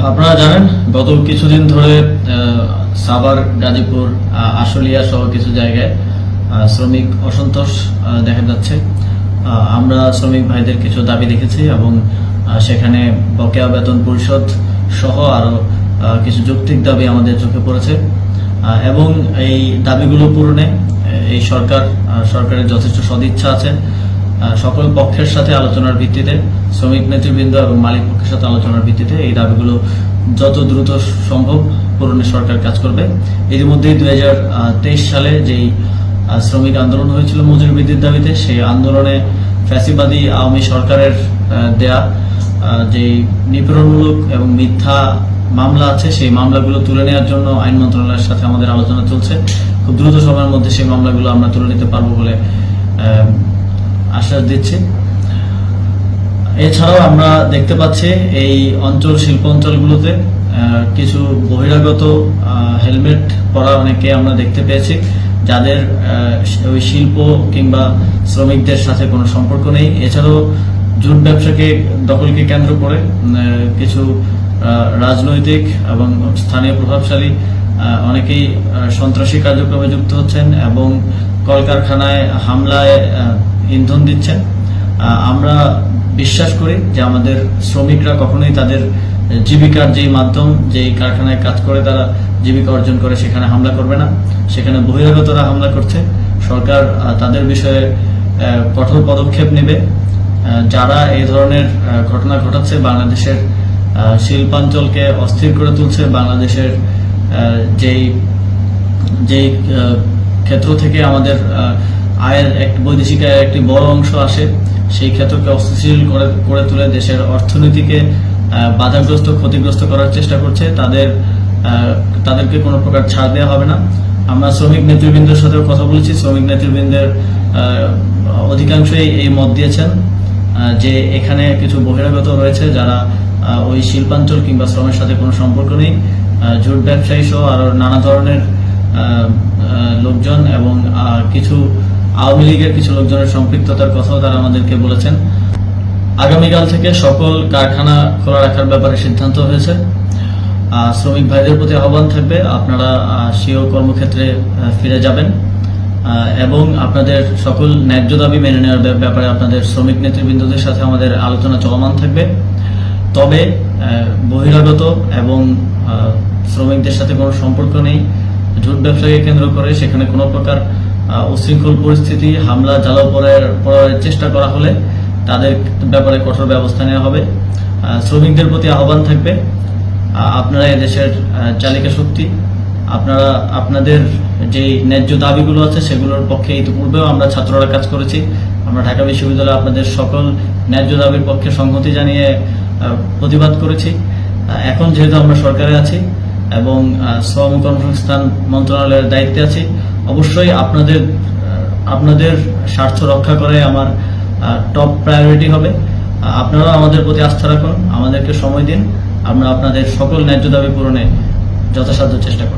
আপনারা জানেন গত কিছুদিন ধরে সাভার, গাজীপুর, আশুলিয়া সহ কিছু জায়গায় শ্রমিক অসন্তোষ দেখা যাচ্ছে। আমরা শ্রমিক ভাইদের কিছু দাবি দেখেছি এবং সেখানে বকেয়া বেতন পরিশোধ সহ আরো কিছু যৌক্তিক দাবি আমাদের চোখে পড়েছে এবং এই দাবিগুলো পূরণে এই সরকারের যথেষ্ট সদিচ্ছা আছে। সকল পক্ষের সাথে আলোচনার ভিত্তিতে, শ্রমিক নেতৃবৃন্দ এবং মালিক পক্ষের সাথে আলোচনার ভিত্তিতে এই দাবিগুলো যত দ্রুত সম্ভব পূরণে সরকার কাজ করবে। ইতিমধ্যেই 2023 সালে যেই শ্রমিক আন্দোলন হয়েছিল মজুরি বৃদ্ধির দাবিতে, সেই আন্দোলনে ফ্যাসিবাদী আওয়ামী সরকারের দেয়া যে নিপীড়নমূলক এবং মিথ্যা মামলা আছে, সেই মামলাগুলো তুলে নেওয়ার জন্য আইন মন্ত্রণালয়ের সাথে আমাদের আলোচনা চলছে। খুব দ্রুত সময়ের মধ্যে সেই মামলাগুলো আমরা তুলে নিতে পারবো বলে আশ্বাস দিচ্ছি। এছাড়াও আমরা দেখতে পাচ্ছি এই শিল্প অঞ্চলগুলোতে কিছু বহিরাগত হেলমেট পরা অনেকে আমরা দেখতে পেয়েছি, যাদের ওই শিল্প কিংবা শ্রমিকদের সাথে কোনো সম্পর্ক নেই। এছাড়াও জুট ব্যবসাকে দখলকে কেন্দ্র করে কিছু রাজনৈতিক এবং স্থানীয় প্রভাবশালী অনেকেই সন্ত্রাসী কার্যক্রমে যুক্ত হচ্ছেন এবং কলকারখানায় হামলায় ইন্ধন দিচ্ছেন। আমরা বিশ্বাস করি যে আমাদের শ্রমিকরা কখনোই তাদের জীবিকার যেই মাধ্যম, যেই কারখানায় কাজ করে তারা জীবিকা অর্জন করে, সেখানে হামলা করবে না। সেখানে বহিরাগতরা হামলা করছে। সরকার তাদের বিষয়ে কঠোর পদক্ষেপ নেবে। যারা এই ধরনের ঘটনা ঘটাচ্ছে, বাংলাদেশের শিল্পাঞ্চলকে অস্থির করে তুলছে, বাংলাদেশের যেই ক্ষেত্র থেকে আমাদের আয়ের বৈদেশিক আয়ের একটি বড় অংশ আসে, সেই ক্ষেত্রকে অস্থিতিশীল করে তুলে দেশের অর্থনীতিকে বাধাগ্রস্ত, ক্ষতিগ্রস্ত করার চেষ্টা করছে, তাদেরকে কোনো প্রকার ছাড় দেওয়া হবে না। আমরা শ্রমিক নেতৃবৃন্দের সাথেও কথা বলেছি। শ্রমিক নেতৃবৃন্দের অধিকাংশই এই মত দিয়েছেন যে এখানে কিছু বহিরাগত রয়েছে যারা ওই শিল্পাঞ্চল কিংবা শ্রমের সাথে কোনো সম্পর্ক নেই। জুট ব্যবসায়ী সহ আরো নানা ধরনের লোকজন এবং কিছু আওয়ামী লীগের কিছু লোকজনের সম্পৃক্ততার কথাও তারা আমাদেরকে বলেছেন। আগামীকাল থেকে সকল কারখানা খোলা রাখার ব্যাপারে সিদ্ধান্ত হয়েছে। শ্রমিক ভাইদের প্রতি আহ্বান থাকবে, আপনারা স্বীয় কর্মক্ষেত্রে ফিরে যাবেন এবং আপনাদের সকল ন্যায্য দাবি মেনে নেওয়ার ব্যাপারে আপনাদের শ্রমিক নেতৃবৃন্দদের সাথে আমাদের আলোচনা চলমান থাকবে। তবে বহিরাগত এবং শ্রমিকদের সাথে কোনো সম্পর্ক নেই, জুট ব্যবসাকে কেন্দ্র করে সেখানে কোনো প্রকার উশৃঙ্খল পরিস্থিতি, হামলা, জ্বালাও পড়ার চেষ্টা করা হলে তাদের ব্যাপারে কঠোর ব্যবস্থা নেওয়া হবে। শ্রমিকদের প্রতি আহ্বান থাকবে, আপনারা এদেশের চালিকা শক্তি, আপনারা আপনাদের যে ন্যায্য দাবিগুলো আছে সেগুলোর পক্ষে ইতিপূর্বেও আমরা ছাত্ররা কাজ করেছি। আমরা ঢাকা বিশ্ববিদ্যালয়ে আপনাদের সকল ন্যায্য দাবির পক্ষে সংহতি জানিয়ে প্রতিবাদ করেছি। এখন যেহেতু আমরা সরকারে আছি এবং শ্রম কর্মসংস্থান মন্ত্রণালয়ের দায়িত্বে আছি, অবশ্যই আপনাদের স্বার্থ রক্ষা করে আমার টপ প্রায়োরিটি হবে। আপনারাও আমাদের প্রতি আস্থা রাখুন, আমাদেরকে সময় দিন, আমরা আপনাদের সকল ন্যায্য দাবি পূরণে যথাসাধ্য চেষ্টা করব।